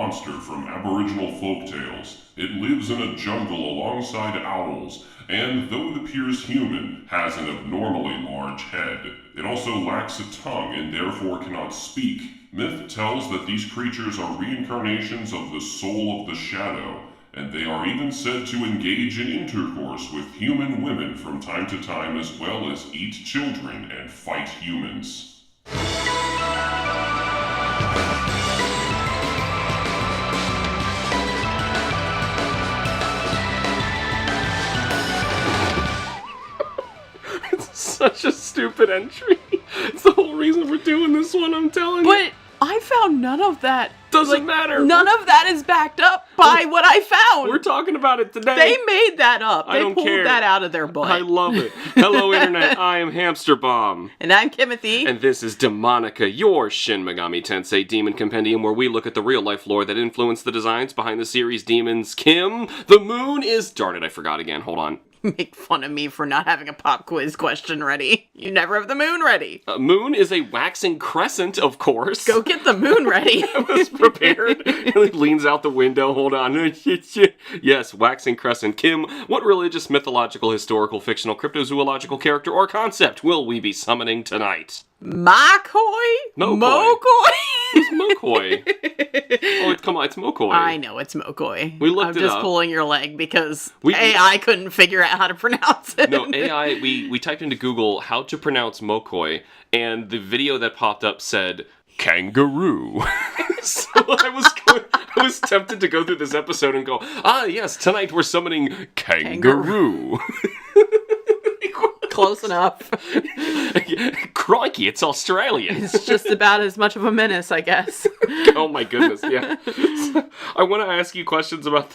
monster from Aboriginal folktales. It lives in a jungle alongside owls, and though it appears human, has an abnormally large head. It also lacks a tongue and therefore cannot speak. Myth tells that these creatures are reincarnations of the soul of the shadow, and they are even said to engage in intercourse with human women from time to time, as well as eat children and fight humans. It's such a stupid entry. It's the whole reason we're doing this one, I'm telling you. But I found none of that. Doesn't matter. None of that is backed up by what I found. We're talking about it today. They made that up. I don't pulled care. that out of their butt. I love it. Hello, Internet. I am HamsterBomb. And I'm Timothy. And this is Demonica, your Shin Megami Tensei Demon Compendium, where we look at the real-life lore that influenced the designs behind the series Demons. Kim, the moon is... Darn it, I forgot again. Hold on. Make fun of me for not having a pop quiz question ready. You never have the moon ready. Moon is a waxing crescent, of course. Go get the moon ready. I was prepared. And he leans out the window. Hold on. Yes, waxing crescent. Kim, what religious, mythological, historical, fictional, cryptozoological character or concept will we be summoning tonight? Mokoi? Mokoi. Who's Mokoi? It's Mokoi. I know, it's Mokoi. We looked I'm it just up. pulling your leg because AI couldn't figure out how to pronounce it. No, AI, we typed into Google how to pronounce Mokoi, and the video that popped up said, kangaroo. So I was tempted to go through this episode and go, yes, tonight we're summoning kangaroo. Close enough. Crikey, it's Australian. It's just about as much of a menace, I guess. Oh my goodness, yeah. So, I want to ask you questions about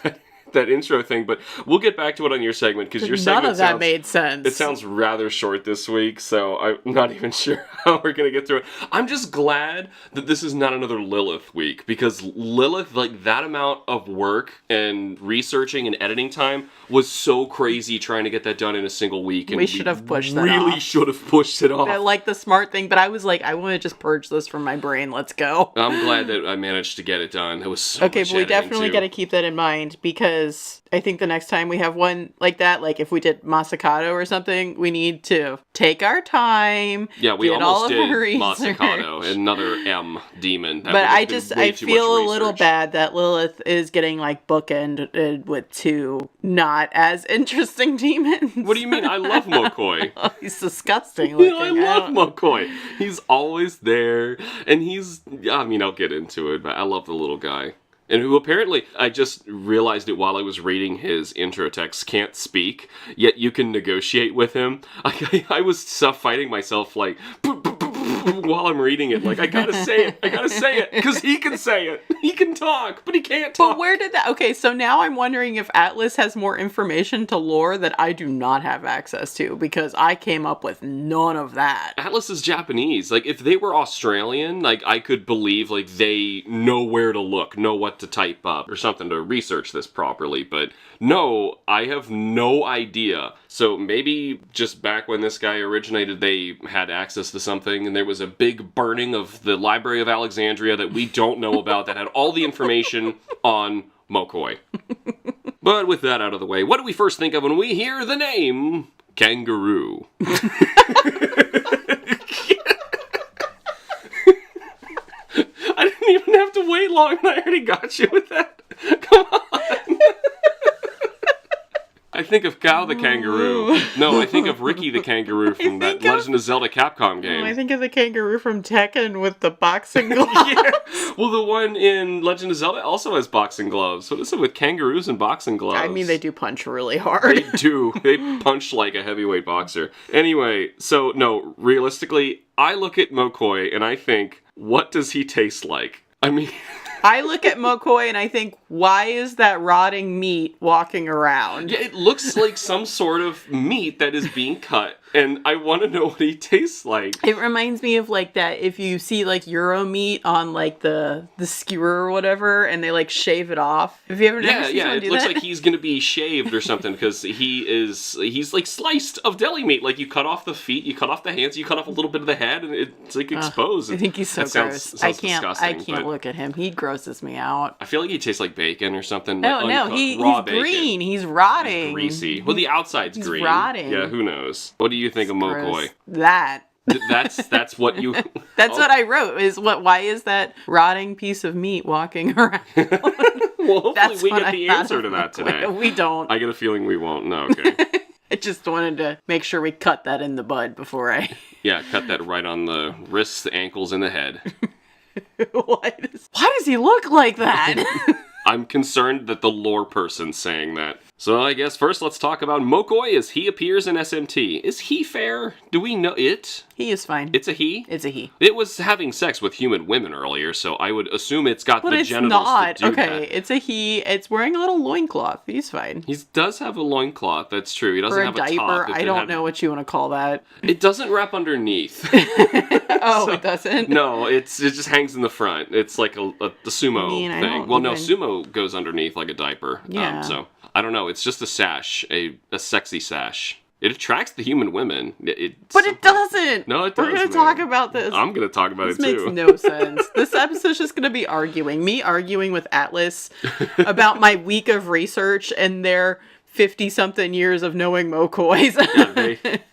that intro thing, but we'll get back to it on your segment, because your segment None of that made sense. It sounds rather short this week, so I'm not even sure how we're going to get through it. I'm just glad that this is not another Lilith week, because Lilith, like, that amount of work and researching and editing time was so crazy trying to get that done in a single week. And we should have pushed that really off. should have pushed it off. I like the smart thing, but I was like, I want to just purge this from my brain. Let's go. I'm glad that I managed to get it done. It was so okay, much but we editing, definitely too. got to keep that in mind, because I think the next time we have one like that, like if we did Masakato or something, we need to take our time. Yeah, we did almost all of did our research. Masakato, another M demon. That but I way too feel much a little research. bad that Lilith is getting like bookended with two not as interesting demons. What do you mean? I love Mokoi. Oh, he's disgusting looking. I love Mokoi. He's always there, and I'll get into it, but I love the little guy. And who apparently, I just realized it while I was reading his intro text, can't speak, yet you can negotiate with him. I was fighting myself, like, while I'm reading it. Like, I gotta say it, because he can say it. He can talk, but he can't talk. But where did that... Okay, so now I'm wondering if Atlas has more information to lore that I do not have access to, because I came up with none of that. Atlas is Japanese. Like, if they were Australian, like, I could believe, like, they know where to look, know what to type up, or something to research this properly, but no, I have no idea. So maybe just back when this guy originated, they had access to something, and there was a big burning of the Library of Alexandria that we don't know about that had all the information on Mokoi. But with that out of the way, what do we first think of when we hear the name kangaroo? I didn't even have to wait long, and I already got you with that. Come on. I think of Cow the kangaroo. No, I think of Ricky the kangaroo from that Legend of Zelda Capcom game. I think of the kangaroo from Tekken with the boxing gloves. Yeah. Well, the one in Legend of Zelda also has boxing gloves. What is it with kangaroos and boxing gloves? I mean, they do punch really hard. They do. They punch like a heavyweight boxer. Anyway, so no, realistically, I look at Mokoi and I think, what does he taste like? I mean... I look at Mokoi and I think, why is that rotting meat walking around? Yeah, it looks like some sort of meat that is being cut, and I want to know what he tastes like. It reminds me of like that if you see like Euro meat on like the skewer or whatever, and they like shave it off. Have you ever Yeah, seen yeah, someone it do looks that? like he's gonna be shaved or something because he's like sliced of deli meat. Like you cut off the feet, you cut off the hands, you cut off a little bit of the head, and it's like exposed. I think he's so That gross. sounds I disgusting, can't look at him. He grosses me out. I feel like he tastes like bacon or something. No, like no, uncooked, he's raw bacon. green. He's rotting. Greasy. Well, the outside's He's green. rotting. Yeah, who knows? What do you think of Mokoi? Gross. That. That's what you. That's what I wrote. Why is that rotting piece of meat walking around? Well, hopefully That's we what get I the thought answer of to that Mokoi. today. We don't. I get a feeling we won't. No, okay. I just wanted to make sure we cut that in the bud before I. Yeah, cut that right on the wrists, the ankles, and the head. Why does he look like that? I'm concerned that the lore person's saying that. So I guess first let's talk about Mokoi as he appears in SMT. Is he fair? Do we know it? He is fine. It's a he? It's a he. It was having sex with human women earlier, so I would assume it's got But the it's genitals not. to do Okay, that. it's a he. It's wearing a little loincloth. He's fine. He does have a loincloth, that's true. He doesn't Or a have diaper. a top. I don't know what you want to call that. It doesn't wrap underneath. Oh, it doesn't? No, it just hangs in the front. It's like the sumo I mean, I thing. don't Well, no, even- sumo goes underneath like a diaper. Yeah. So I don't know. It's just a sash, a sexy sash. It attracts the human women. But it doesn't. No, it We're going doesn't. to talk about this. I'm gonna talk about This it makes too. no sense. This episode's just going to be me arguing with Atlas about my week of research and their 50-something years of knowing Mokois.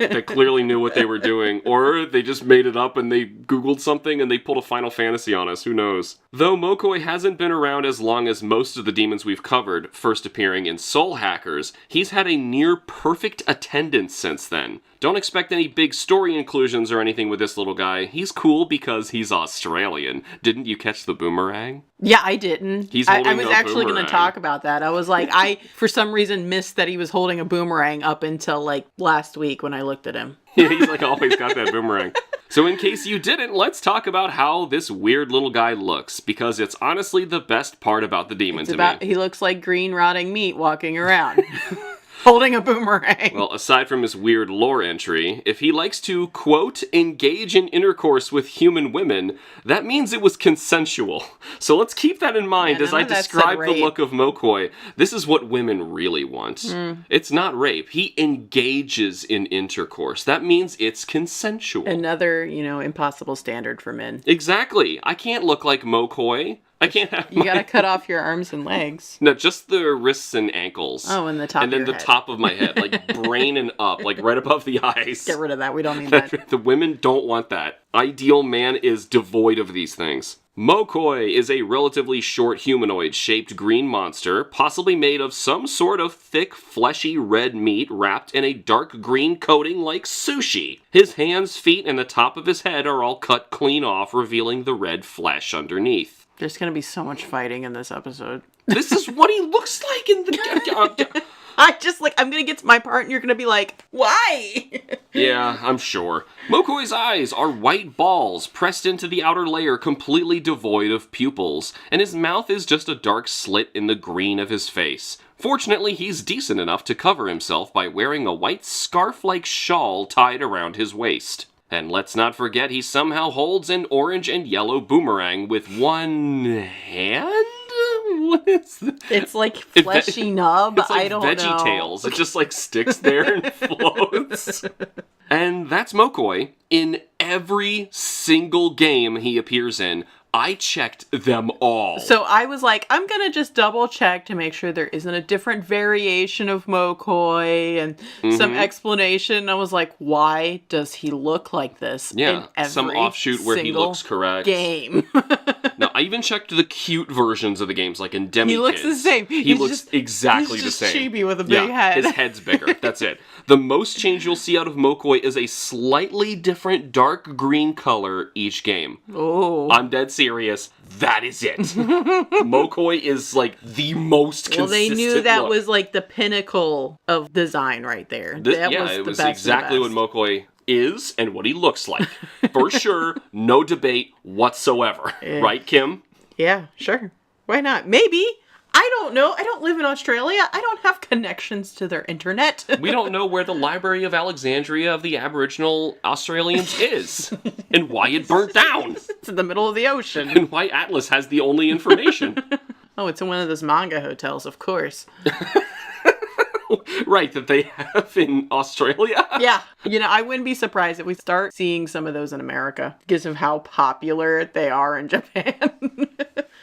Yeah, they clearly knew what they were doing, or they just made it up and they Googled something and they pulled a Final Fantasy on us. Who knows? Though Mokoi hasn't been around as long as most of the demons we've covered, first appearing in Soul Hackers, he's had a near perfect attendance since then. Don't expect any big story inclusions or anything with this little guy. He's cool because he's Australian. Didn't you catch the boomerang? Yeah, I didn't. He's I holding was a actually going to boomerang. talk about that. I was like, I, for some reason, missed that he was holding a boomerang up until, like, last week when I looked at him. Yeah, he's like always got that boomerang. So in case you didn't, let's talk about how this weird little guy looks, because it's honestly the best part about the demon It's to about, me. he looks like green rotting meat walking around. Holding a boomerang. Well, aside from his weird lore entry, if he likes to, quote, engage in intercourse with human women, that means it was consensual. So let's keep that in mind Yeah, as none I of that said describe the rape. look of Mokoi. This is what women really want. It's not rape. He engages in intercourse. That means it's consensual. Another, impossible standard for men. Exactly. I can't look like Mokoi. I can't have You gotta cut off your arms and legs. No, just the wrists and ankles. Oh, and the top And of then your the head. top of my head, like brain and up, like right above the eyes. Get rid of that. We don't need that. The women don't want that. Ideal man is devoid of these things. Mokoi is a relatively short humanoid-shaped green monster, possibly made of some sort of thick, fleshy red meat wrapped in a dark green coating like sushi. His hands, feet, and the top of his head are all cut clean off, revealing the red flesh underneath. There's gonna be so much fighting in this episode. This is what he looks like in the... I'm gonna get to my part and you're gonna be like, why? Yeah, I'm sure. Mokoi's eyes are white balls pressed into the outer layer completely devoid of pupils, and his mouth is just a dark slit in the green of his face. Fortunately, he's decent enough to cover himself by wearing a white scarf-like shawl tied around his waist. And let's not forget he somehow holds an orange and yellow boomerang with one hand? What is that? It's like fleshy nub. It's like I don't Veggie know. Tales. It just like sticks there and floats. And that's Mokoi. In every single game he appears in, I checked them all. So I was like, I'm gonna just double check to make sure there isn't a different variation of Mokoi and some explanation. I was like, why does he look like this? Yeah, in every some offshoot where he single looks correct. Game. No, I even checked the cute versions of the games, like in Demi He looks the Kids. same. He He's looks just- exactly he's just the same. chibi with a big head. His head's bigger. That's it. The most change you'll see out of Mokoi is a slightly different dark green color each game. Oh. I'm dead serious. That is it. Mokoi is like the most consistent Well, they knew that look. was like the pinnacle of design right there. It the was best of exactly the what best. Mokoi is and what he looks like. For sure, no debate whatsoever. Yeah. Right, Kim? Yeah, sure. Why not? Maybe. I don't know. I don't live in Australia. I don't have connections to their internet. We don't know where the Library of Alexandria of the Aboriginal Australians is, and why it burnt down, It's in the middle of the ocean. and why Atlas has the only information. Oh, it's in one of those manga hotels, of course. Right, that they have in Australia? Yeah. I wouldn't be surprised if we start seeing some of those in America because of how popular they are in Japan.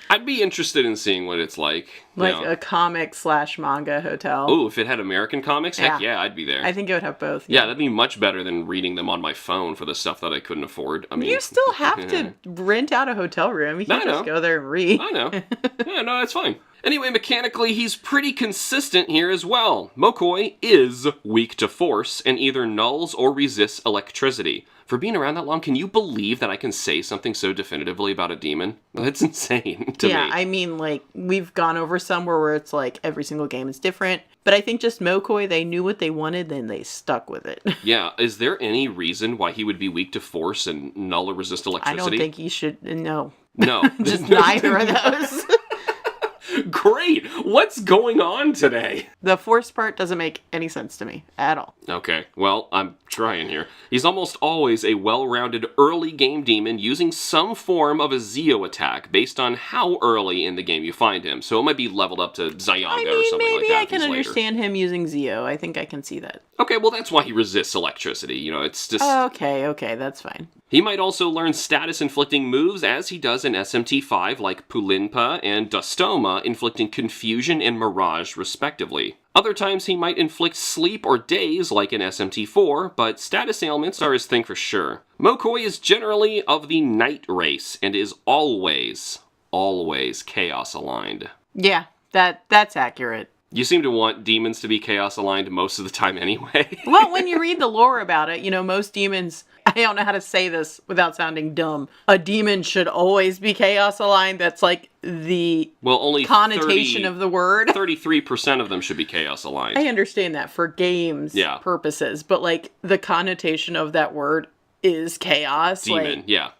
I'd be interested in seeing what it's like. Like a comic/manga hotel. Oh, if it had American comics, heck Yeah. yeah, I'd be there. I think it would have both. Yeah, that'd be much better than reading them on my phone for the stuff that I couldn't afford. I mean, You still have to rent out a hotel room. You can't I know. just go there and read. I know. Yeah, no, that's fine. Anyway, mechanically, he's pretty consistent here as well. Mokoi is weak to force and either nulls or resists electricity. For being around that long, can you believe that I can say something so definitively about a demon? That's insane to me. Yeah, I mean, like, we've gone over somewhere where it's like every single game is different. But I think just Mokoi, they knew what they wanted, then they stuck with it. Yeah, is there any reason why he would be weak to force and null or resist I electricity? don't think you should. No. No. Just neither of those. Great! What's going on today? The force part doesn't make any sense to me at all. Okay, well, I'm trying here. He's almost always a well-rounded early game demon using some form of a Zeo attack based on how early in the game you find him. So it might be leveled up to Zayanga I or mean, something like maybe that. I can understand him using Zeo. I think I can see that. Okay, well, that's why he resists electricity. It's just... Okay, that's fine. He might also learn status-inflicting moves as he does in SMT5, like Pulinpa and Dustoma, inflicting confusion and mirage, respectively. Other times he might inflict sleep or daze, like in SMT4, but status ailments are his thing for sure. Mokoi is generally of the night race, and is always chaos-aligned. Yeah, that's accurate. You seem to want demons to be chaos-aligned most of the time anyway. Well, when you read the lore about it, most demons... I don't know how to say this without sounding dumb. A demon should always be chaos aligned. That's like the only connotation of the word. 33% of them should be chaos aligned. I understand that for games purposes, but like the connotation of that word is chaos. Demon, yeah.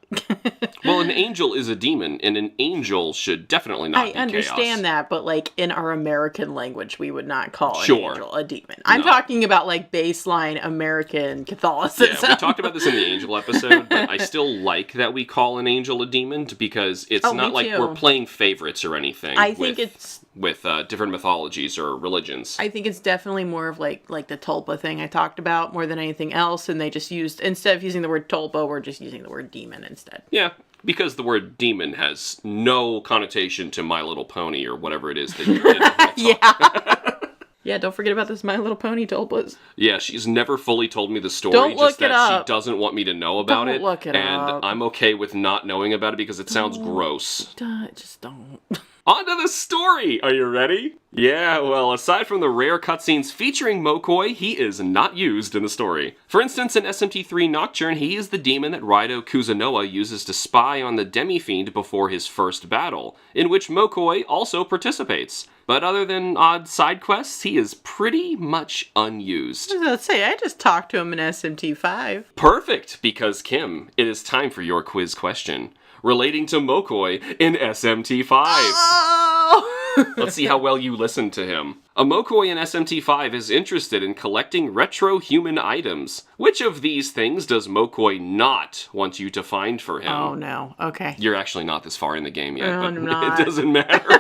Well, an angel is a demon, and an angel should definitely not be chaos. I understand that, but like in our American language, we would not call an angel a demon. I'm talking about like baseline American Catholicism. Yeah, we talked about this in the angel episode, but I still like that we call an angel a demon because it's not like we're playing favorites or anything. I think it's with different mythologies or religions. I think it's definitely more of like the tulpa thing I talked about more than anything else, and they just used, instead of using the word tulpa, we're just using the word demon instead. Yeah, because the word demon has no connotation to My Little Pony or whatever it is that you did. Yeah. Yeah, don't forget about this My Little Pony tulpas. Yeah, she's never fully told me the story. Don't look just that it up. She doesn't want me to know about Don't look it and up. I'm okay with not knowing about it because it sounds gross. Just don't. On to the story! Are you ready? Yeah, well, aside from the rare cutscenes featuring Mokoi, he is not used in the story. For instance, in SMT3 Nocturne, he is the demon that Raido Kuzunoa uses to spy on the Demi-Fiend before his first battle, in which Mokoi also participates. But other than odd side quests, he is pretty much unused. I was gonna say, I just talked to him in SMT5. Perfect, because Kim, it is time for your quiz question. Relating to Mokoi in SMT5. Oh! Let's see how well you listened to him. A Mokoi in SMT5 is interested in collecting retro-human items. Which of these things does Mokoi not want you to find for him? Oh no, okay. You're actually not this far in the game yet, No, but I'm not. it doesn't matter.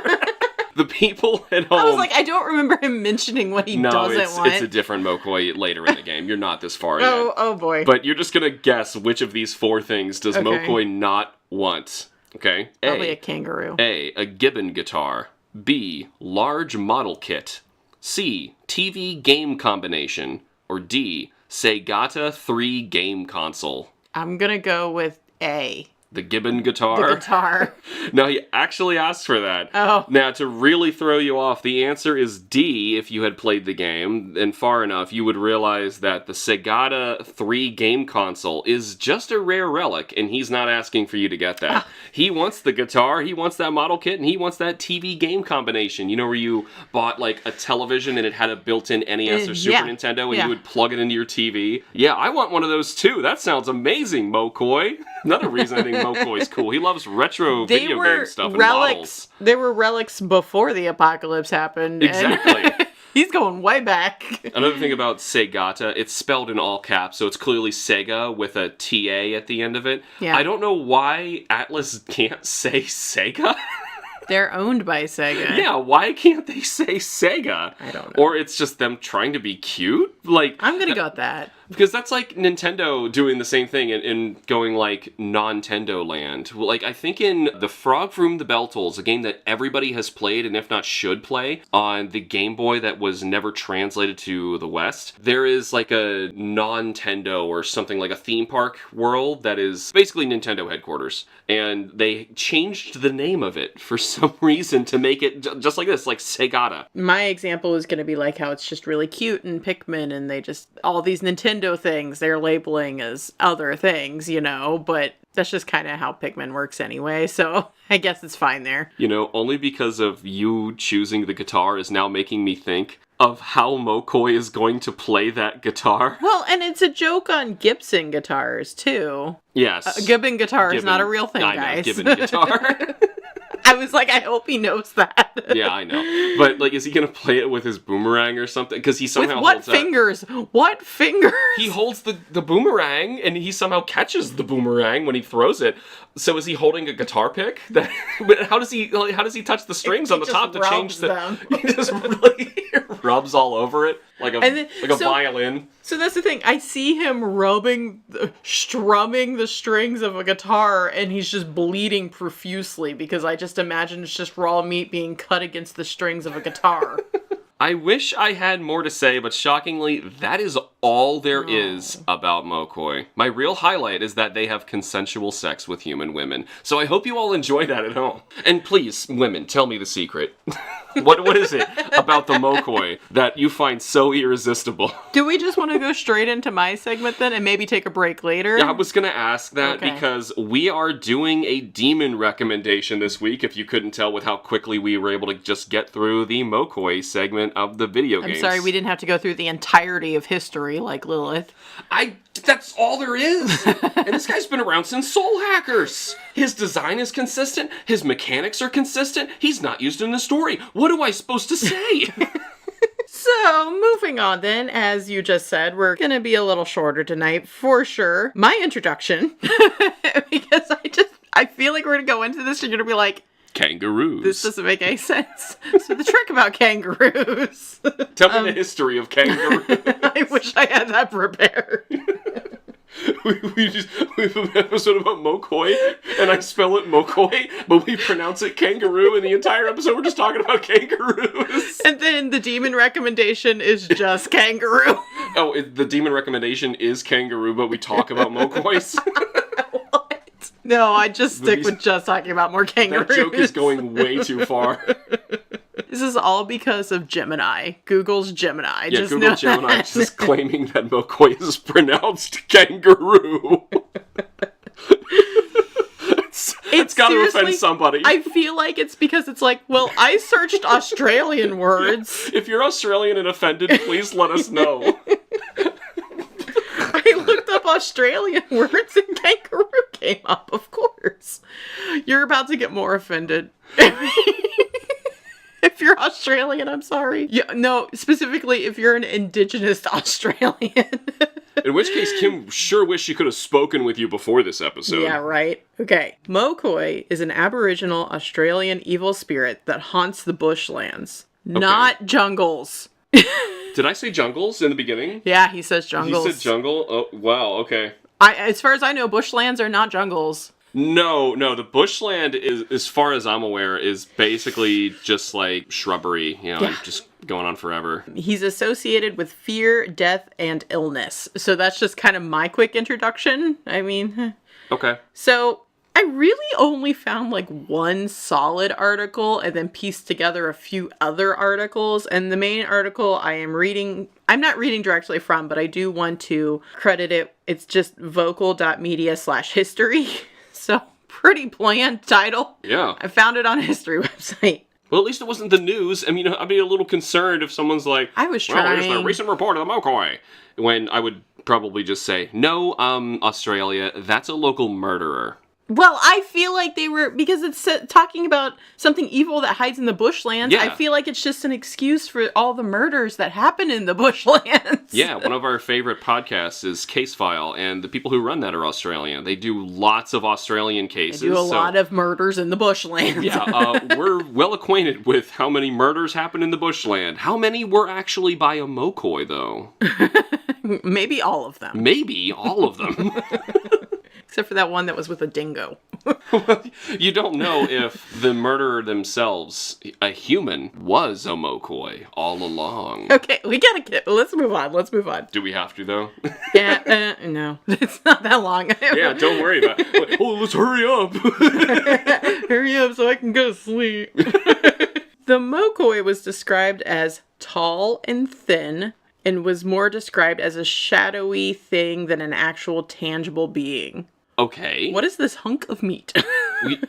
The people at home... I was like, I don't remember him mentioning what he doesn't want. It's a different Mokoi later in the game. You're not this far yet. Oh boy. But you're just gonna guess which of these four things does Mokoi not want. Okay? Probably a kangaroo. A gibbon guitar. B, large model kit. C, TV game combination. Or D, Segata 3 game console. I'm gonna go with A. The gibbon guitar? The guitar. No, he actually asked for that. Oh. Now, to really throw you off, the answer is D if you had played the game, and far enough, you would realize that the Segata 3 game console is just a rare relic, and he's not asking for you to get that. He wants the guitar, he wants that model kit, and he wants that TV game combination. You know where you bought, like, a television and it had a built-in NES or Super Nintendo, and you would plug it into your TV? Yeah, I want one of those too. That sounds amazing, Mokoi. Another reason I think Mokoi's cool. He loves retro video game stuff and models. They were relics before the apocalypse happened. Exactly. He's going way back. Another thing about Segata, it's spelled in all caps, so it's clearly Sega with a TA at the end of it. Yeah. I don't know why Atlas can't say Sega. They're owned by Sega. Yeah, why can't they say Sega? I don't know. Or it's just them trying to be cute? Like, I'm gonna go with that. because that's like Nintendo doing the same thing and going like non-Tendo land. Like, I think in the Frog Room the Beltals, a game that everybody has played and if not should play on the Game Boy that was never translated to the West, there is like a non-Tendo or something like a theme park world that is basically Nintendo headquarters. And they changed the name of it for some reason to make it just like this, like Segata. My example is going to be like how it's just really cute and Pikmin and they just, all these Nintendo things they're labeling as other things, you know, but that's just kind of how Pikmin works anyway, so I guess it's fine there. You know, only because of you choosing the guitar is now making me think of how Mokoi is going to play that guitar. Well, and it's a joke on Gibson guitars, too. Yes. Gibbon guitar is not a real thing, I know, guys. Gibbon guitar. I was like, I hope he knows that. Yeah, I know. But, like, is he going to play it with his boomerang or something? Because he somehow With what holds fingers? What fingers? He holds the boomerang, and he somehow catches the boomerang when he throws it. So is he holding a guitar pick? But how does he touch the strings on the top to change the... them. He just really rubs all over it like a violin. So that's the thing. I see him strumming the strings of a guitar, and he's just bleeding profusely because I just imagine it's just raw meat being cut against the strings of a guitar. I wish I had more to say, but shockingly, that is all there is about Mokoi. My real highlight is that they have consensual sex with human women. So I hope you all enjoy that at home. And please, women, tell me the secret. What is it about the Mokoi that you find so irresistible? Do we just want to go straight into my segment then and maybe take a break later? Yeah, I was going to ask that Okay. because we are doing a demon recommendation this week, if you couldn't tell with how quickly we were able to just get through the Mokoi segment of the video games. I'm sorry we didn't have to go through the entirety of history like Lilith. That's all there is. And this guy's been around since Soul Hackers. His design is consistent. His mechanics are consistent. He's not used in the story. What am I supposed to say? So, moving on then, as you just said, we're going to be a little shorter tonight, for sure. My introduction, because I feel like we're going to go into this and you're going to be like, Kangaroos. this doesn't make any sense. So the trick about kangaroos. Tell me the history of kangaroos. I wish I had that prepared. we have an episode about Mokoi, and I spell it Mokoi, but we pronounce it kangaroo, and the entire episode we're just talking about kangaroos. And then the demon recommendation is just kangaroo. Oh, the demon recommendation is kangaroo, but we talk about Mokois. What? No, I just stick with just talking about more kangaroos. That joke is going way too far. This is all because of Gemini. Google's Gemini. Yeah, just Google know Gemini that. is just claiming that Mokoi is pronounced kangaroo. It's got to offend somebody. I feel like it's because it's like, well, I searched Australian words. If you're Australian and offended, please let us know. I looked up Australian words and kangaroo came up, of course. You're about to get more offended. If you're Australian, I'm sorry. Yeah, no, specifically if you're an indigenous Australian. In which case, Kim sure wish she could have spoken with you before this episode. Yeah, right. Okay. Mokoi is an Aboriginal Australian evil spirit that haunts the bushlands, not jungles. Did I say jungles in the beginning? Yeah, he says jungles. He said jungle? Oh, wow, okay. As far as I know, bushlands are not jungles. No, the bushland is, as far as I'm aware, is basically just like shrubbery, like just going on forever. He's associated with fear, death, and illness. So that's just kind of my quick introduction. I mean, Okay. So I really only found like one solid article and then pieced together a few other articles. And the main article I'm not reading directly from, but I do want to credit it. It's just vocal.media/history. So, pretty bland title. Yeah. I found it on a history website. Well, at least it wasn't the news. I mean, I'd be a little concerned if someone's like, I was well, here's trying. the recent report of the Mokoi. When I would probably just say, no, Australia, that's a local murderer. Well, I feel like they were, because it's talking about something evil that hides in the bushlands. Yeah. I feel like it's just an excuse for all the murders that happen in the bushlands. Yeah, one of our favorite podcasts is Case File, and the people who run that are Australian. They do lots of Australian cases. They do a lot of murders in the bushlands. Yeah, we're well acquainted with how many murders happen in the bushland. How many were actually by a Mokoi, though? Maybe all of them. Maybe all of them. Except for that one that was with a dingo. You don't know if the murderer themselves, a human, was a Mokoi all along. Okay, we gotta let's move on. Do we have to, though? Yeah, no. It's not that long. Yeah, don't worry about it. Oh, let's hurry up. Hurry up so I can go to sleep. The Mokoi was described as tall and thin, and was more described as a shadowy thing than an actual tangible being. Okay. What is this hunk of meat?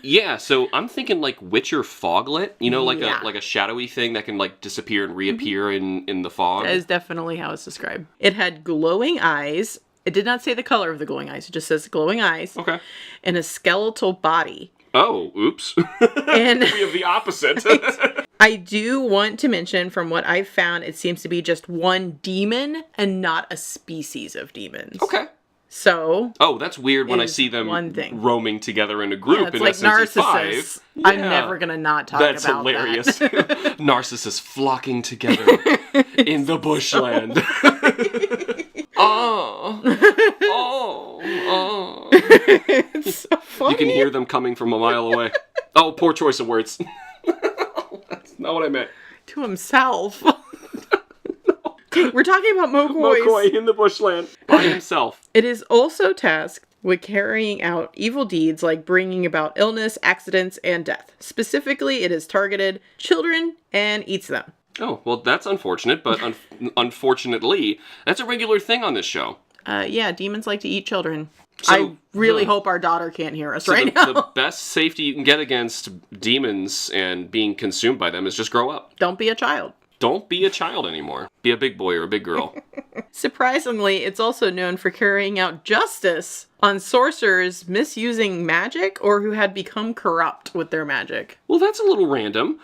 Yeah, so I'm thinking like Witcher foglet, like Yeah. a shadowy thing that can like disappear and reappear in the fog. That is definitely how it's described. It had glowing eyes. It did not say the color of the glowing eyes. It just says glowing eyes. Okay. And a skeletal body. Oh, oops. And we have the opposite. I do want to mention, from what I've found, it seems to be just one demon and not a species of demons. Okay. So, Oh, that's weird when I is see them one thing. roaming together in a group yeah, it's in like SNC5. narcissists. I'm Yeah. never going to not talk That's about hilarious. that. Narcissists flocking together in the bushland. Oh. It's so funny. You can hear them coming from a mile away. Oh, poor choice of words. That's not what I meant. To himself. We're talking about Mokois. Mokoi in the bushland by himself. It is also tasked with carrying out evil deeds like bringing about illness, accidents, and death. Specifically, it is targeted children and eats them. Oh, well, that's unfortunate, but unfortunately, that's a regular thing on this show. Yeah, demons like to eat children. So, I really hope our daughter can't hear us So right now. the best safety you can get against demons and being consumed by them is just grow up. Don't be a child. Don't be a child anymore. Be a big boy or a big girl. Surprisingly, it's also known for carrying out justice on sorcerers misusing magic or who had become corrupt with their magic. Well, that's a little random.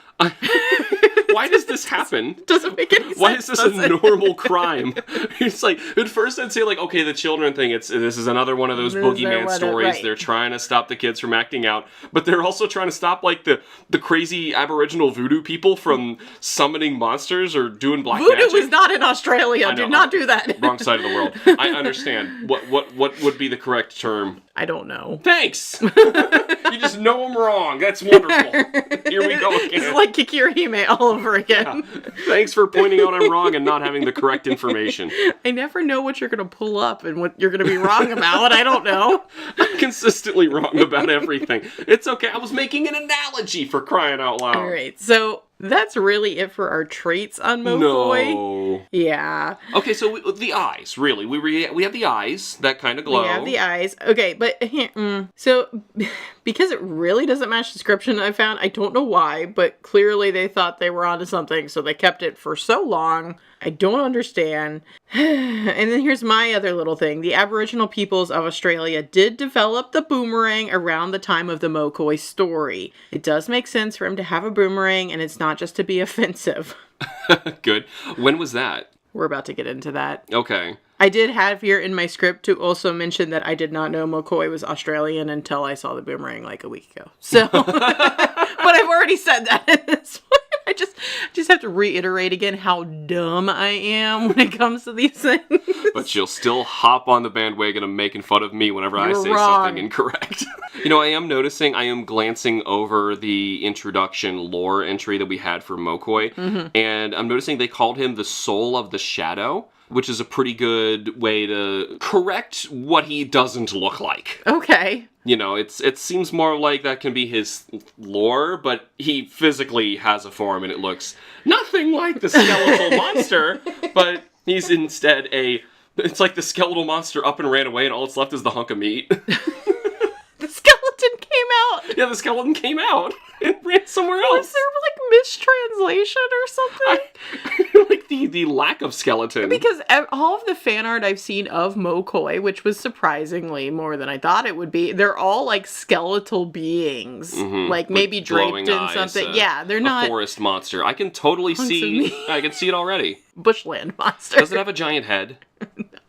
Why does this happen? Doesn't make any sense. Why is this a does it? normal crime? It's like, at first I'd say like, okay, the children thing, this is another one of those boogeyman stories. Right. They're trying to stop the kids from acting out, but they're also trying to stop like the crazy Aboriginal voodoo people from summoning monsters or doing black Voodoo magic. is not in Australia. I Do know. not do that. Wrong side of the world. I understand. What would be the correct term? I don't know. Thanks! You just know I'm wrong. That's wonderful. Here we go again. It's like Kikirihime all over again. Yeah. Thanks for pointing out I'm wrong and not having the correct information. I never know what you're going to pull up and what you're going to be wrong about. I don't know. I'm consistently wrong about everything. It's okay. I was making an analogy, for crying out loud. All right. So that's really it for our traits on Mokoi. No. Yeah. Okay, so the eyes, really. We have the eyes that kind of glow. We have the eyes. Okay, but so because it really doesn't match the description I found, I don't know why, but clearly they thought they were onto something, so they kept it for so long. I don't understand. And then here's my other little thing. The Aboriginal peoples of Australia did develop the boomerang around the time of the Mokoi story. It does make sense for him to have a boomerang, and it's not just to be offensive. Good. When was that? We're about to get into that. Okay. I did have here in my script to also mention that I did not know Mokoi was Australian until I saw the boomerang like a week ago. So, but I've already said that at this point. I just have to reiterate again how dumb I am when it comes to these things. But you'll still hop on the bandwagon of making fun of me whenever I You're say wrong. something incorrect. I am glancing over the introduction lore entry that we had for Mokoi, and I'm noticing they called him the soul of the shadow, which is a pretty good way to correct what he doesn't look like. Okay. It seems more like that can be his lore, but he physically has a form and it looks nothing like the skeletal monster, but he's instead it's like the skeletal monster up and ran away and all that's left is the hunk of meat. The skeleton came out. Yeah, the skeleton came out and ran somewhere else. Was there like mistranslation or something? Like the lack of skeleton? Because all of the fan art I've seen of Mokoi, which was surprisingly more than I thought it would be, they're all like skeletal beings, like maybe draped in something. Yeah, they're not a forest monster. I can totally see. I can see it already. Bushland monster. Does it have a giant head?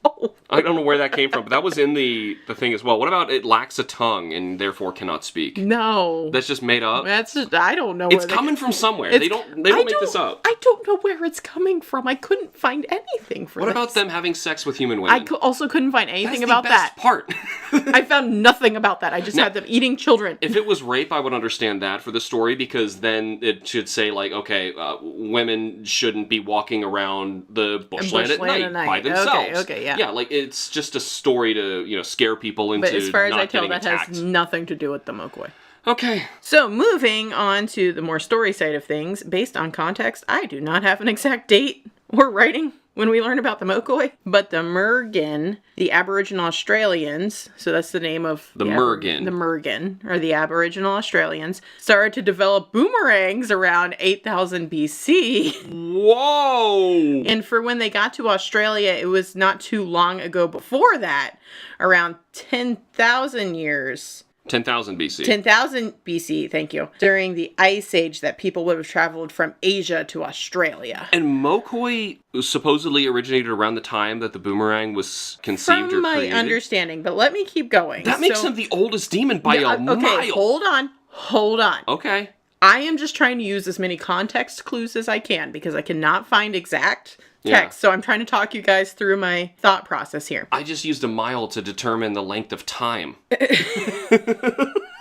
No. I don't know where that came from, but that was in the thing as well. What about it lacks a tongue and therefore cannot speak? No. That's just made up? That's just, I don't know. It's coming from somewhere. They don't make this up. I don't know where it's coming from. I couldn't find anything for What this. about them having sex with human women? I also couldn't find anything That's about the best that. part. I found nothing about that. I just had them eating children. If it was rape, I would understand that for the story, because then it should say, like, okay, women shouldn't be walking around the bushland at night by themselves. Okay, yeah. Yeah, like, it's just a story to, scare people into But as far as I tell, that attacked. has nothing to do with the Mokoi. Okay. So, moving on to the more story side of things, based on context, I do not have an exact date or writing when we learn about the Mokoi, but the Mergen, the Aboriginal Australians, so that's the name of the Mergen. The Mergen, or the Aboriginal Australians, started to develop boomerangs around 8000 BC. Whoa! And for when they got to Australia, it was not too long ago before that, around 10,000 years. 10,000 BC. 10,000 BC, thank you. During the Ice Age that people would have traveled from Asia to Australia. And Mokoi supposedly originated around the time that the boomerang was conceived From or my created? understanding, but let me keep going. That makes him the oldest demon by a mile. Okay, hold on. Okay. I am just trying to use as many context clues as I can because I cannot find exact text. So I'm trying to talk you guys through my thought process here. I just used a mile to determine the length of time.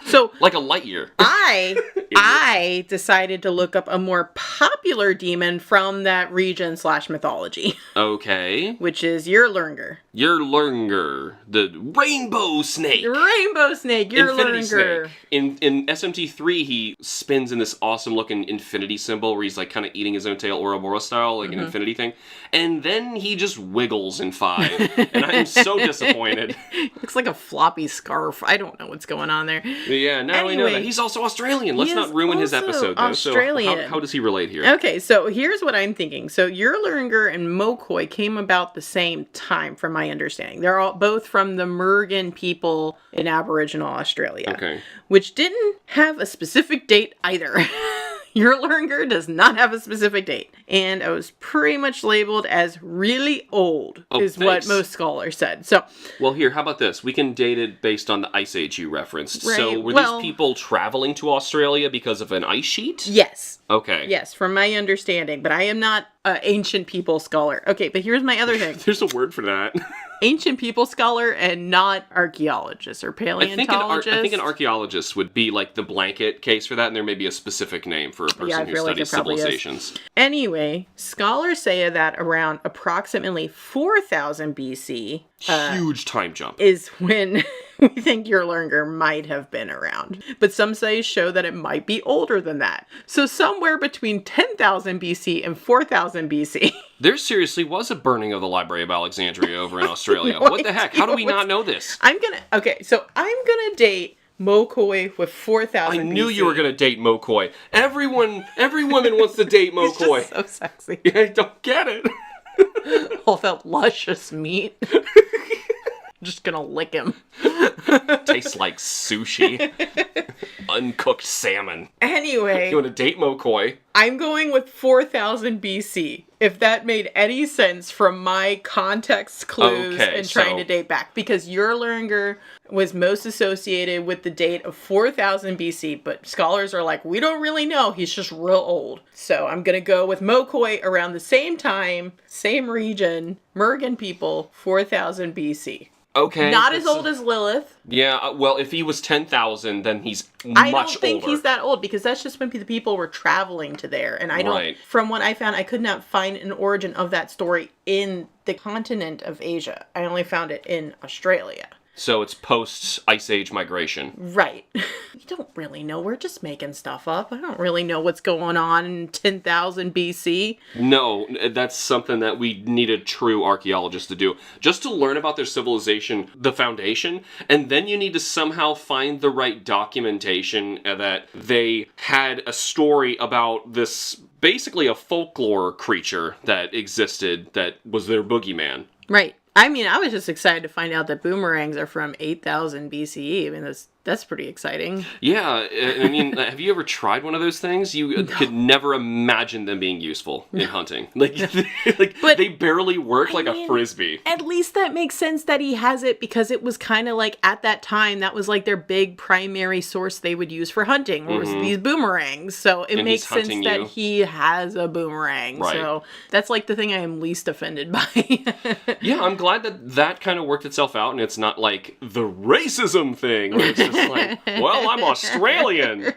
So like a light year. I decided to look up a more popular demon from that region / mythology. Okay. Which is Yerlurnger. Yerlurnger, the rainbow snake. Rainbow snake, Yerlurnger. In SMT3, he spins in this awesome looking infinity symbol where he's like kind of eating his own tail, Ouroboros style, like an infinity thing. And then he just wiggles in 5. And I am so disappointed. Looks like a floppy scarf. I don't know what's going on there. Yeah, now we know that. He's also Australian. Let's not ruin his episode, though. Australian. So how does he relate here? Okay, so here's what I'm thinking. So Yerlurnger and Mokoi came about the same time, from my understanding. They're all both from the Mergen people in Aboriginal Australia. Okay. Which didn't have a specific date either. Yerlurnger does not have a specific date. And I was pretty much labeled as really old, is what most scholars said. So, well, here, how about this? We can date it based on the Ice Age you referenced. Right, so were these people traveling to Australia because of an ice sheet? Yes. Okay. Yes, from my understanding. But I am not an ancient people scholar. Okay, but here's my other thing. There's a word for that. Ancient people scholar and not archaeologist or paleontologist. I think an archaeologist would be like the blanket case for that, and there may be a specific name for a person who studies civilizations. Anyway, scholars say that around approximately 4000 BC... huge time jump. ...is when we think Yerlurnger might have been around. But some studies show that it might be older than that. So somewhere between 10,000 BC and 4000 BC... There seriously was a burning of the Library of Alexandria over in Australia. What the heck? How do we not know this? I'm gonna date Mokoi with 4000 I knew BC. you were gonna date Mokoi. Every woman wants to date Mokoi. He's just so sexy. I don't get it. All that luscious meat. Just gonna lick him. Tastes like sushi. Uncooked salmon. Anyway. You want to date Mokoi? I'm going with 4000 BC. If that made any sense from my context clues and trying to date back. Because Yerlurnger was most associated with the date of 4000 BC. But scholars are like, we don't really know. He's just real old. So I'm going to go with Mokoi around the same time, same region, Mergen people, 4000 BC. Okay. Not as old as Lilith. Yeah, well, if he was 10,000, then he's much older. I don't think he's that old, because that's just when the people were traveling to there. And I don't, from what I found, I could not find an origin of that story in the continent of Asia. I only found it in Australia. So it's post-Ice Age migration. Right. We don't really know. We're just making stuff up. I don't really know what's going on in 10,000 BC. No, that's something that we need a true archaeologist to do. Just to learn about their civilization, the foundation, and then you need to somehow find the right documentation that they had a story about this, basically a folklore creature that existed that was their boogeyman. Right. I mean, I was just excited to find out that boomerangs are from 8,000 BCE. I mean, that's pretty exciting. Yeah, I mean, have you ever tried one of those things? You could never imagine them being useful in hunting. Like But, they barely work like mean, a frisbee. At least that makes sense that he has it, because it was kind of like, at that time, that was like their big primary source they would use for hunting, was these boomerangs. So it makes sense that he has a boomerang. Right. So that's like the thing I am least offended by. Yeah, I'm glad that kind of worked itself out, and it's not like the racism thing, where it's just like, well, I'm Australian.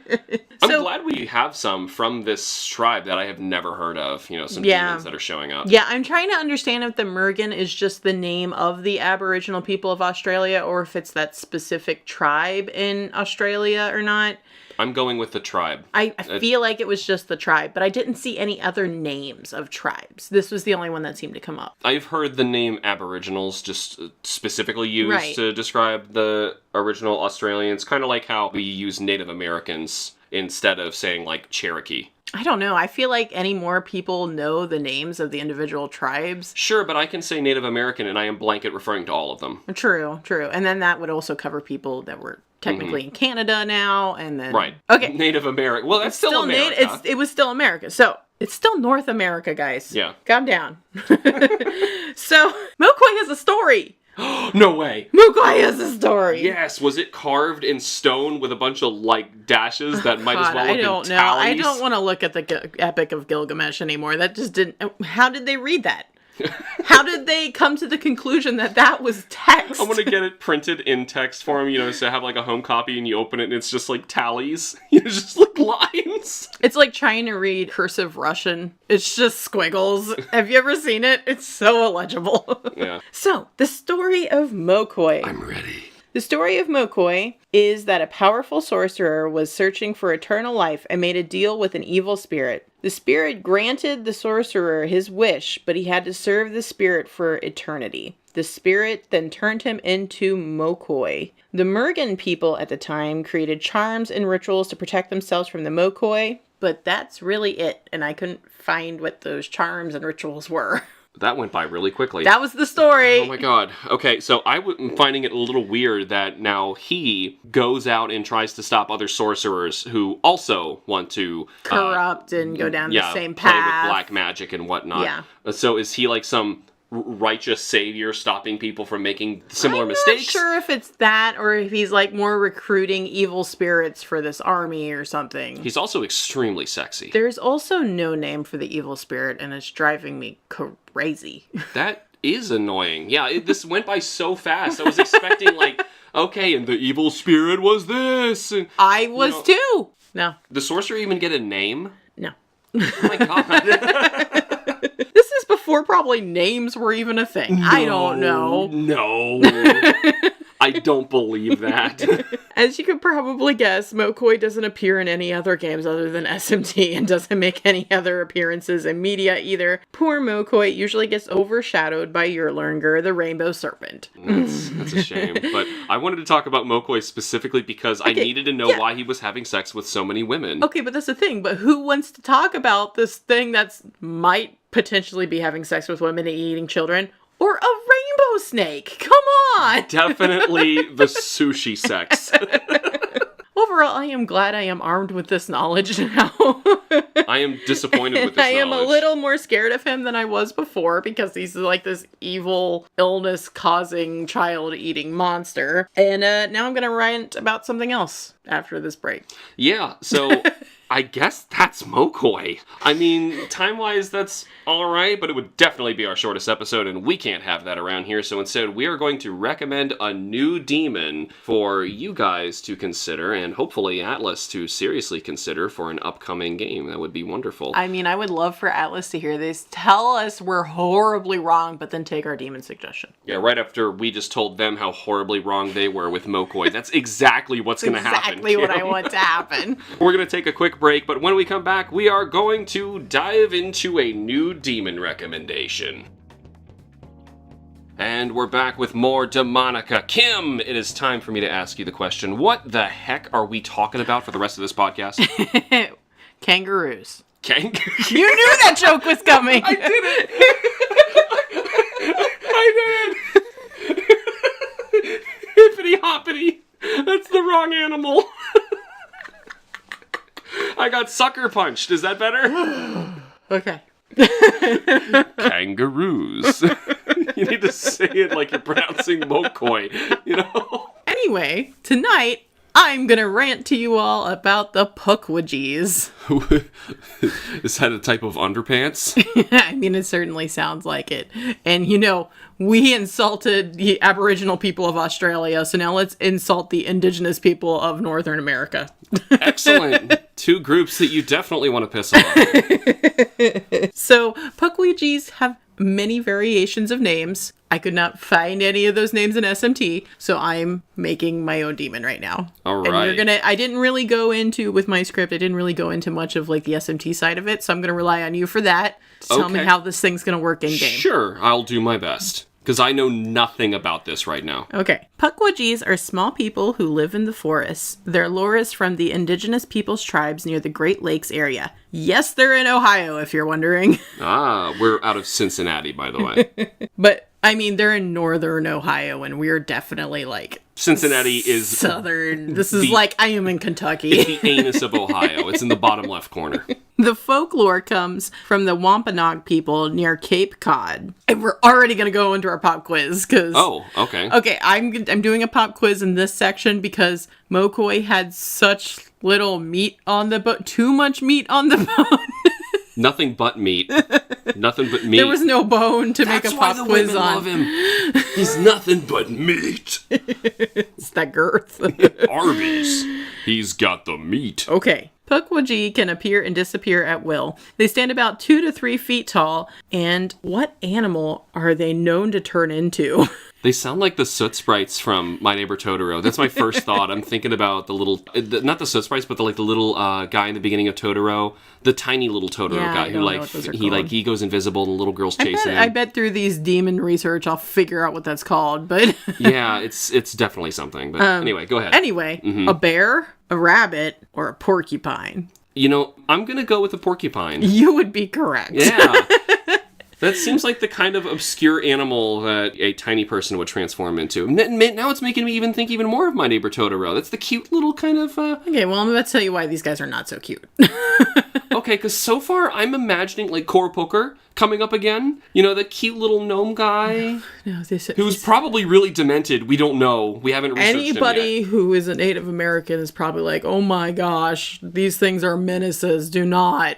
I'm glad we have some from this tribe that I have never heard of, some demons that are showing up. Yeah, I'm trying to understand if the Mergen is just the name of the Aboriginal people of Australia, or if it's that specific tribe in Australia or not. I'm going with the tribe. I feel like it was just the tribe, but I didn't see any other names of tribes. This was the only one that seemed to come up. I've heard the name Aboriginals just specifically used to describe the original Australians, kind of like how we use Native Americans instead of saying, like, Cherokee. I don't know. I feel like any more people know the names of the individual tribes. Sure, but I can say Native American, and I am blanket referring to all of them. True. And then that would also cover people that were technically in Canada now, and then... Right. Okay. Native America. Well, that's still America. It was still America. So, it's still North America, guys. Yeah. Calm down. So, Mokoi has a story. No way. Mokoi has a story. Yes. Was it carved in stone with a bunch of, like, dashes that might as well have been tallies? I don't want to look at the Epic of Gilgamesh anymore. That just didn't... How did they read that? How did they come to the conclusion that was text? I'm gonna get it printed in text form, so have like a home copy, and you open it and it's just like tallies. Just like lines. It's like trying to read cursive Russian. It's just squiggles. Have you ever seen it? It's so illegible. Yeah. So, the story of Mokoi. I'm ready. The story of Mokoi is that a powerful sorcerer was searching for eternal life and made a deal with an evil spirit. The spirit granted the sorcerer his wish, but he had to serve the spirit for eternity. The spirit then turned him into Mokoi. The Mergen people at the time created charms and rituals to protect themselves from the Mokoi, but that's really it, and I couldn't find what those charms and rituals were. That went by really quickly. That was the story. Oh my god. Okay, so I'm finding it a little weird that now he goes out and tries to stop other sorcerers who also want to... corrupt and go down the same path. Play with black magic and whatnot. Yeah. So is he like some righteous savior stopping people from making similar mistakes? I'm not sure if it's that or if he's like more recruiting evil spirits for this army or something. He's also extremely sexy. There's also no name for the evil spirit, and it's driving me crazy. That is annoying. Yeah, this went by so fast. I was expecting like, okay, and the evil spirit was this. And, I was too. No. The sorcerer even get a name? No. Oh my god. This is before probably names were even a thing. No, I don't know. No. I don't believe that. As you could probably guess, Mokoi doesn't appear in any other games other than SMT and doesn't make any other appearances in media either. Poor Mokoi usually gets overshadowed by Yurlurnger, the Rainbow Serpent. That's a shame. But I wanted to talk about Mokoi specifically because I needed to know why he was having sex with so many women. Okay, but that's the thing. But who wants to talk about this thing that's might potentially be having sex with women and eating children? Or a rainbow snake. Come on. Definitely the sushi sex. Overall, I am glad I am armed with this knowledge now. I am disappointed with this knowledge. I am a little more scared of him than I was before because he's like this evil, illness-causing, child-eating monster. And now I'm going to rant about something else after this break. Yeah, so... I guess that's Mokoi. I mean, time-wise, that's alright, but it would definitely be our shortest episode, and we can't have that around here, so instead we are going to recommend a new demon for you guys to consider, and hopefully Atlas to seriously consider for an upcoming game. That would be wonderful. I mean, I would love for Atlas to hear this. Tell us we're horribly wrong, but then take our demon suggestion. Yeah, right after we just told them how horribly wrong they were with Mokoi. That's exactly what's going to happen. Exactly what I want to happen. We're going to take a quick break, but when we come back, we are going to dive into a new demon recommendation. And we're back with more Demonica. Kim, it is time for me to ask you the question. What the heck are we talking about for the rest of this podcast? Kangaroos. Kangaroos? You knew that joke was coming. I did it! I did it! Hippity hoppity. That's the wrong animal. I got sucker punched. Is that better? Okay. Kangaroos. You need to say it like you're pronouncing Mokoi, you know? Anyway, tonight, I'm gonna rant to you all about the Pukwudgies. Is that a type of underpants? I mean, it certainly sounds like it. And you know, we insulted the Aboriginal people of Australia, so now let's insult the indigenous people of Northern America. Excellent. Two groups that you definitely want to piss off. So, Pukwudgies have many variations of names. I could not find any of those names in SMT, so I'm making my own demon right now. All And right. I didn't really go into, with my script, I didn't really go into much of like the SMT side of it, so I'm going to rely on you for that. To tell me Okay. how this thing's going to work in game. Sure, I'll do my best. Because I know nothing about this right now. Okay. Pukwudgies are small people who live in the forests. Their lore is from the indigenous peoples tribes near the Great Lakes area. Yes, they're in Ohio, if you're wondering. Ah, we're out of Cincinnati, by the way. But, I mean, they're in northern Ohio, and we're definitely, like, Cincinnati is southern. This is like I am in Kentucky. it's the anus of Ohio. It's in the bottom left corner. The folklore comes from the Wampanoag people near Cape Cod. And we're already going to go into our pop quiz, because... Oh, okay. Okay, I'm doing a pop quiz in this section because Mokoi had such little meat on the bone. Too much meat on the bone. Nothing but meat. Nothing but meat. There was no bone to make a That's why pop the quiz women on. love him. He's nothing but meat. It's that girth. Arby's. He's got the meat. Okay. Pukwudgie can appear and disappear at will. They stand about 2 to 3 feet tall. And what animal are they known to turn into? They sound like the soot sprites from My Neighbor Totoro. That's my first thought. I'm thinking about the little, not the soot sprites, but the little guy in the beginning of Totoro, the tiny little Totoro Yeah, guy I who don't know what those are called. he goes invisible and the little girl's chasing him. I bet through these demon research I'll figure out what that's called, but... Yeah, it's definitely something. But anyway, go ahead. Anyway, a bear, a rabbit, or a porcupine. You know, I'm gonna go with a porcupine. You would be correct. Yeah. That seems like the kind of obscure animal that a tiny person would transform into. Now it's making me even think even more of My Neighbor Totoro. That's the cute little kind of... Okay, well, I'm about to tell you why these guys are not so cute. Okay, because so far I'm imagining, like, Poker coming up again. You know, the cute little gnome guy No, who's probably really demented. We don't know. We haven't researched anybody him yet. who is a Native American is probably like, oh my gosh, these things are menaces. Do not.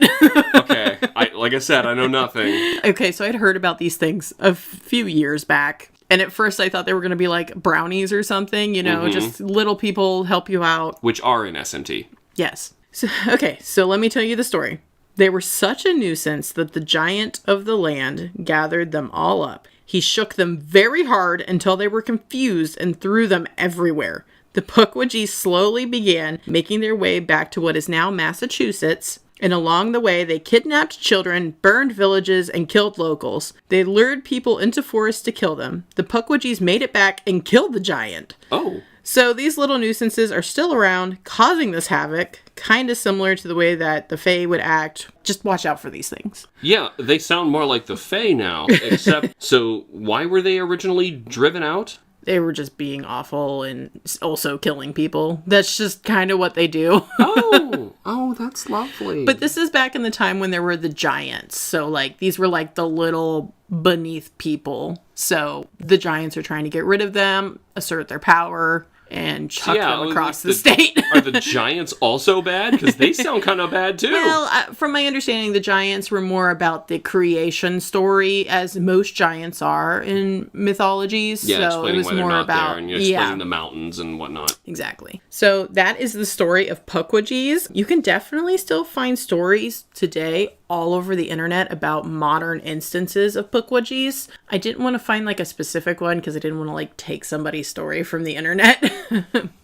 Okay, like I said, I know nothing. Okay, so I'd heard about these things a few years back. And at first I thought they were going to be like brownies or something, you know, just little people help you out. Which are in SMT. Yes. So let me tell you the story. They were such a nuisance that the giant of the land gathered them all up. He shook them very hard until they were confused and threw them everywhere. The Pukwudgies slowly began making their way back to what is now Massachusetts, and along the way they kidnapped children, burned villages, and killed locals. They lured people into forests to kill them. The Pukwudgies made it back and killed the giant. Oh. So these little nuisances are still around, causing this havoc, kind of similar to the way that the Fae would act. Just watch out for these things. Yeah, they sound more like the Fae now, except... So, why were they originally driven out? They were just being awful and also killing people. That's just kind of what they do. Oh, that's lovely. But this is back in the time when there were the giants. So, like, these were like the little beneath people. So, the giants are trying to get rid of them, assert their power, and chuck them across the state. Are the giants also bad? Because they sound kind of bad too. Well, from my understanding, the giants were more about the creation story, as most giants are in mythologies. Yeah, so explaining it was why they're more not about there, and you're explaining the mountains and whatnot. Exactly. So that is the story of Pukwudgies. You can definitely still find stories today all over the internet about modern instances of Pukwudgies. I didn't want to find like a specific one because I didn't want to like take somebody's story from the internet.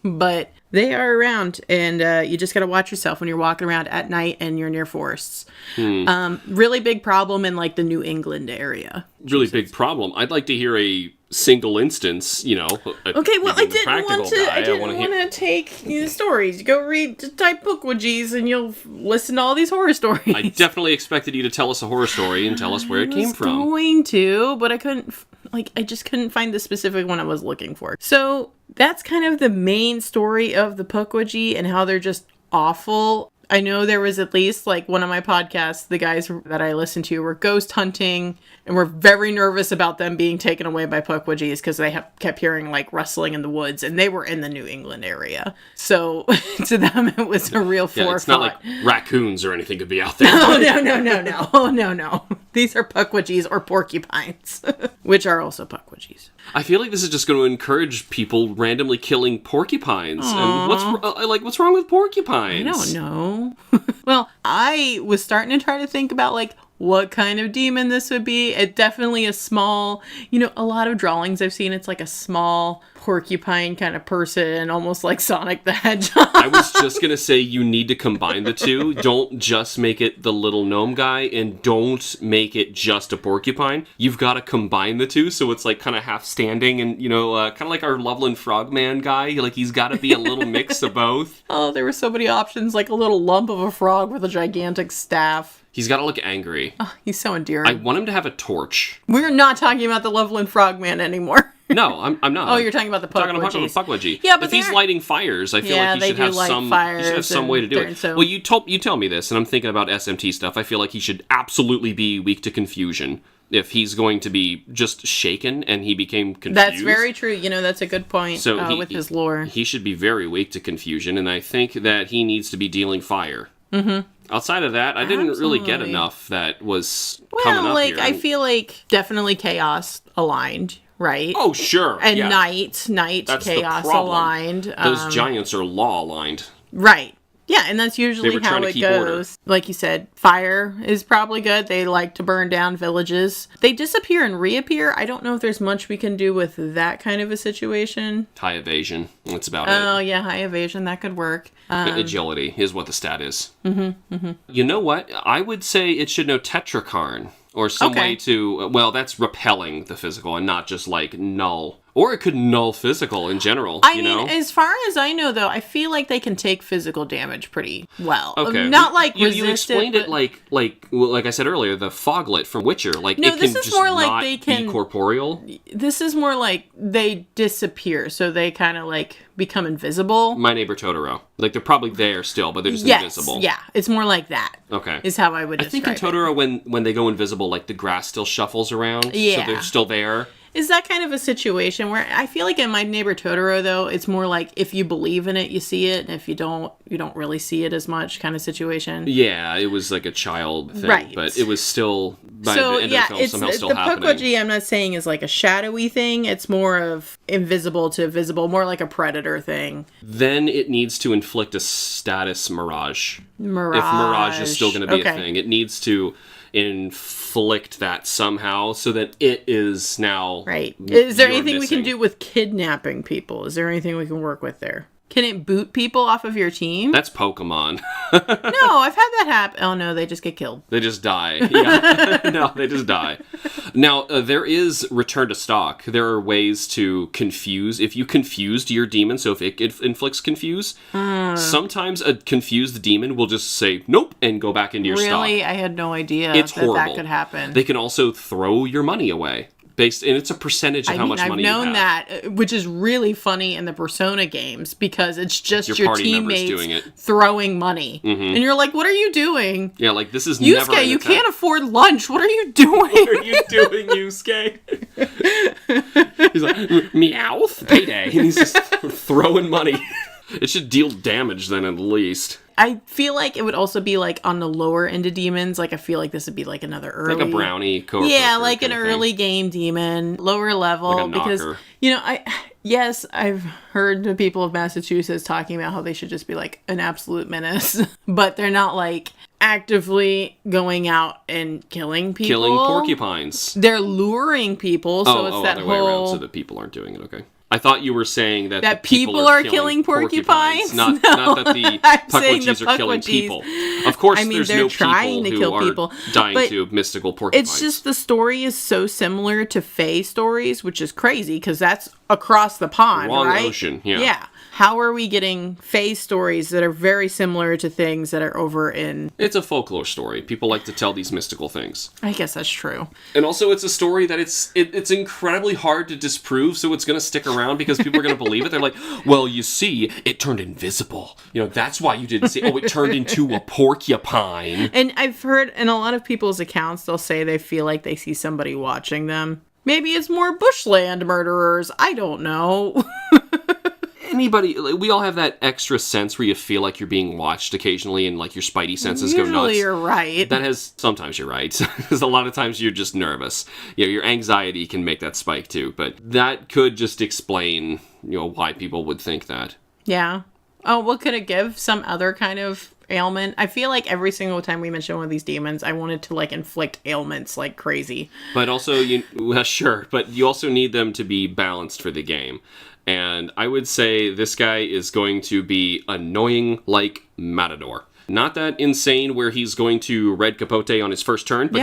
But they are around, and you just got to watch yourself when you're walking around at night and you're near forests. Really big problem in like the New England area. Really big problem. I'd like to hear a single instance, you know. Okay, well, I didn't want to take the stories. Go type Pukwudgies and you'll listen to all these horror stories. I definitely expected you to tell us a horror story and tell us where it came from. I was going to, but I couldn't, I just couldn't find the specific one I was looking for. So that's kind of the main story of the Pukwudgie and how they're just awful. I know there was at least like one of my podcasts, the guys that I listened to were ghost hunting and were very nervous about them being taken away by Pukwudgies because they kept hearing like rustling in the woods, and they were in the New England area. So to them, it was a real forethought. Yeah, it's not like raccoons or anything could be out there. No. These are Pukwudgies or porcupines, which are also Pukwudgies. I feel like this is just going to encourage people randomly killing porcupines. Aww. And what's wrong with porcupines? I don't know. Well, I was starting to try to think about like what kind of demon this would be. It definitely a small, a lot of drawings I've seen, it's like a small porcupine kind of person, almost like Sonic the Hedgehog. I was just going to say you need to combine the two. Don't just make it the little gnome guy, and don't make it just a porcupine. You've got to combine the two, so it's like kind of half standing and, kind of like our Loveland Frogman guy. Like he's got to be a little mix of both. Oh, there were so many options, like a little lump of a frog with a gigantic staff. He's got to look angry. Oh, he's so endearing. I want him to have a torch. We're not talking about the Loveland Frogman anymore. No, I'm not. Oh, you're talking about the Pukwudgie. Yeah, but if he's lighting fires, I feel like he should have some way to do it. So... Well, you tell me this, and I'm thinking about SMT stuff. I feel like he should absolutely be weak to confusion. If he's going to be just shaken and he became confused. That's very true. That's a good point. So with his lore. He should be very weak to confusion, and I think that he needs to be dealing fire. Mm-hmm. Outside of that, I didn't really get enough that was coming up here. I feel like definitely chaos aligned, right? Oh, sure. And yeah. night That's chaos aligned. Those giants are law aligned. Right. Yeah, and that's usually how it goes. Order. Like you said, fire is probably good. They like to burn down villages. They disappear and reappear. I don't know if there's much we can do with that kind of a situation. High evasion. That's about it. Oh, yeah, high evasion. That could work. Agility is what the stat is. Mm-hmm, mm-hmm. You know what? I would say it should know Tetrakarn. Or some way to... Well, that's repelling the physical and not just, like, null. Or it could null physical in general, I mean, as far as I know, though, I feel like they can take physical damage pretty well. Okay. Not like you resistant, explained it like I said earlier, the foglet from Witcher. Like, no, it can just more like not they can, be corporeal. This is more like they disappear, so they kind of, like, become invisible. My Neighbor Totoro. Like, they're probably there still, but they're just invisible. Yeah, it's more like that. Okay. Is how I would describe it. I think in Totoro, when they go invisible, like, the grass still shuffles around. Yeah. So they're still there. Is that kind of a situation where I feel like in My Neighbor Totoro, though, it's more like if you believe in it, you see it, and if you don't really see it as much kind of situation. Yeah, it was like a child thing, right. But it was still, by the end of the film, somehow still happening. The Pukwudgie, I'm not saying is like a shadowy thing. It's more of invisible to visible, more like a predator thing. Then it needs to inflict a status mirage. If mirage is still going to be a thing, it needs to inflict that somehow so that it is now right. Is there anything we can do with kidnapping people? Is there anything we can work with there? Can it boot people off of your team? That's Pokemon. No, I've had that happen. Oh no, they just get killed. They just die. Yeah. No, they just die. Now, there is return to stock. There are ways to confuse. If you confused your demon, so if it inflicts confuse, sometimes a confused demon will just say, nope, and go back into your stock. Really? I had no idea that could happen. They can also throw your money away. And it's a percentage of how much money you have. I've known that, which is really funny in the Persona games, because it's just your teammates doing it. Throwing money. Mm-hmm. And you're like, what are you doing? Yeah, like, this is Yusuke, never you can't afford lunch. What are you doing? What are you doing, Yusuke? He's like, Meowth, payday. And he's just throwing money. It should deal damage then at least. I feel like it would also be like on the lower end of demons. Like I feel like this would be like another early, like a brownie. Yeah, like an early game demon, lower level. Like a because I've heard the people of Massachusetts talking about how they should just be like an absolute menace, but they're not like actively going out and killing people. Killing porcupines. They're luring people, so it's that other whole way around, so that people aren't doing it. Okay. I thought you were saying that that the people are killing porcupines. Not that the Pukwudgies are killing people. Of course, there's no people who are dying to mystical porcupines. It's just the story is so similar to Fae stories, which is crazy because that's across the pond, Long right? ocean, yeah. Yeah. How are we getting Fae stories that are very similar to things that are over in... It's a folklore story. People like to tell these mystical things. I guess that's true. And also, it's a story that it's incredibly hard to disprove, so it's going to stick around because people are going to believe it. They're like, well, you see, it turned invisible. That's why you didn't see it. Oh, it turned into a porcupine. And I've heard in a lot of people's accounts, they'll say they feel like they see somebody watching them. Maybe it's more bushland murderers. I don't know. We all have that extra sense where you feel like you're being watched occasionally and like your spidey senses go nuts. Usually you're right. Sometimes you're right. Because a lot of times you're just nervous. Your anxiety can make that spike too. But that could just explain, why people would think that. Yeah. Oh, what could it give? Some other kind of ailment? I feel like every single time we mention one of these demons, I wanted to like inflict ailments like crazy. But also, sure. But you also need them to be balanced for the game. And I would say this guy is going to be annoying like Matador. Not that insane where he's going to red capote on his first turn, but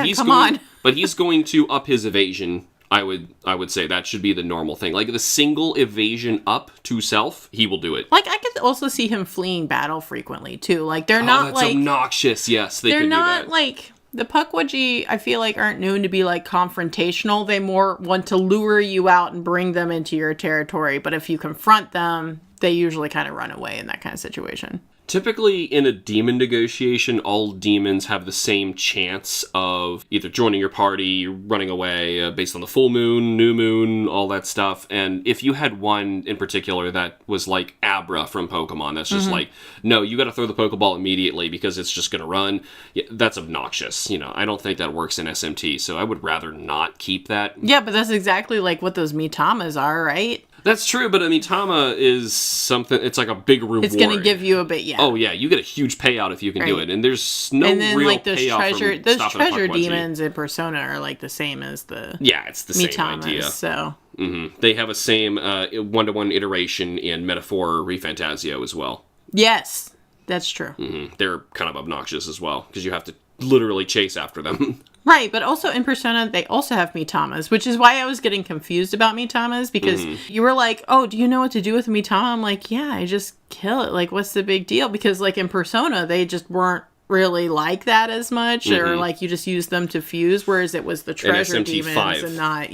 but he's going to up his evasion. I would say that should be the normal thing. Like the single evasion up to self, he will do it. Like I could also see him fleeing battle frequently too. Like they're not that's obnoxious. Yes, they're could not do that. Like the Pukwudgie, I feel like aren't known to be like confrontational. They more want to lure you out and bring them into your territory. But if you confront them, they usually kind of run away in that kind of situation. Typically, in a demon negotiation, all demons have the same chance of either joining your party, running away, based on the full moon, new moon, all that stuff. And if you had one in particular that was like Abra from Pokemon, that's just like, no, you got to throw the Pokeball immediately because it's just going to run. Yeah, that's obnoxious. I don't think that works in SMT, so I would rather not keep that. Yeah, but that's exactly like what those Mitamas are, right? That's true, but a Mitama is something, it's like a big reward. It's going to give you a bit, yeah. Oh, yeah, you get a huge payout if you can do it, and there's no real payoff. And then, like, those treasure demons in Persona are, like, the same as the Yeah, it's the Mitamas, same idea. So. Mm-hmm. They have a same one-to-one iteration in Metaphor ReFantazio as well. Yes, that's true. Mm-hmm. They're kind of obnoxious as well, because you have to literally chase after them. Right, but also in Persona, they also have Mitamas, which is why I was getting confused about Mitamas, because you were like, oh, do you know what to do with a Mitama? I'm like, yeah, I just kill it. Like, what's the big deal? Because, like, in Persona, they just weren't really like that as much, or, like, you just use them to fuse, whereas it was the treasure demons and not,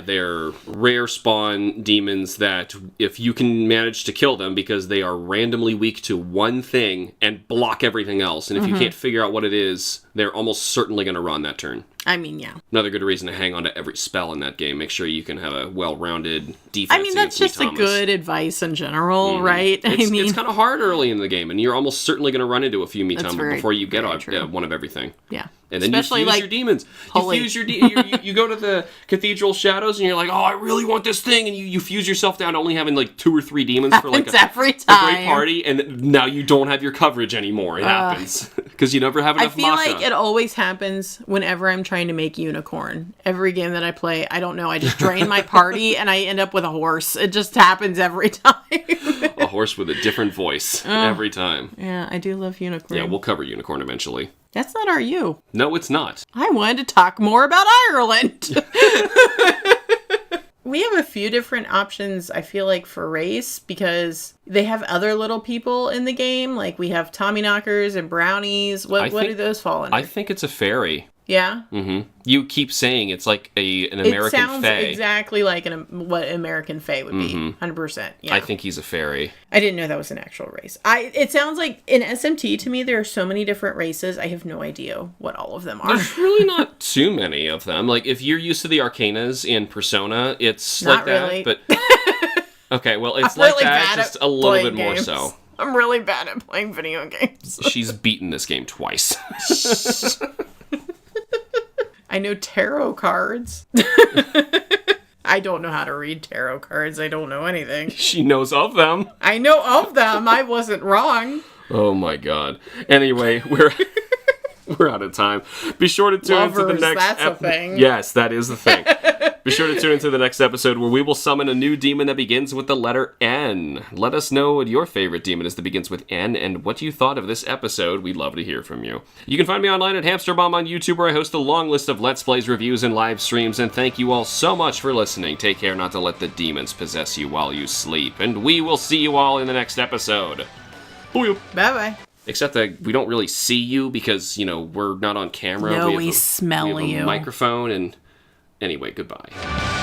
they're rare spawn demons that if you can manage to kill them, because they are randomly weak to one thing and block everything else, and if you can't figure out what it is, they're almost certainly going to run that turn. I mean, yeah. Another good reason to hang on to every spell in that game. Make sure you can have a well-rounded defense. I mean, that's just a good advice in general, right? It's kind of hard early in the game, and you're almost certainly going to run into a few Mitama before you get one of everything. Yeah. And then especially you fuse your demons. You go to the Cathedral Shadows, and you're like, oh, I really want this thing, and you fuse yourself down to only having like 2 or 3 demons for like a great party, and now you don't have your coverage anymore. It happens. Because you never have enough Maka. I feel like it always happens whenever I'm trying to make unicorn. Every game that I play, I don't know, I just drain my party, and I end up with a horse. It just happens every time. A horse with a different voice every time. Yeah, I do love unicorn. Yeah, we'll cover unicorn eventually. That's not our you. No, it's not. I wanted to talk more about Ireland. We have a few different options, I feel like, for race, because they have other little people in the game. Like, we have Tommyknockers and Brownies. What do those fall under? I think it's a fairy. Yeah? Mm-hmm. You keep saying it's like an American fae. It sounds exactly like what American fae would be. 100%. Yeah. I think he's a fairy. I didn't know that was an actual race. It sounds like in SMT, to me, there are so many different races. I have no idea what all of them are. There's really not too many of them. Like, if you're used to the Arcanas in Persona, it's not like really. that. But Okay, well, it's I'm like really that, bad just at a little playing bit more games. so. I'm really bad at playing video games. She's beaten this game twice. I know tarot cards. I don't know how to read tarot cards. I don't know anything. She knows of them. I know of them. I wasn't wrong. Oh my god. Anyway, we're out of time. Be sure to tune into the Lovers, next that's a thing. Yes, that is the thing. Be sure to tune into the next episode where we will summon a new demon that begins with the letter N. Let us know what your favorite demon is that begins with N and what you thought of this episode. We'd love to hear from you. You can find me online at HamsterBomb on YouTube, where I host a long list of Let's Plays, reviews, and live streams. And thank you all so much for listening. Take care not to let the demons possess you while you sleep. And we will see you all in the next episode. Bye bye. Except that we don't really see you because, we're not on camera. No, we smell we have you. a microphone and... Anyway, goodbye.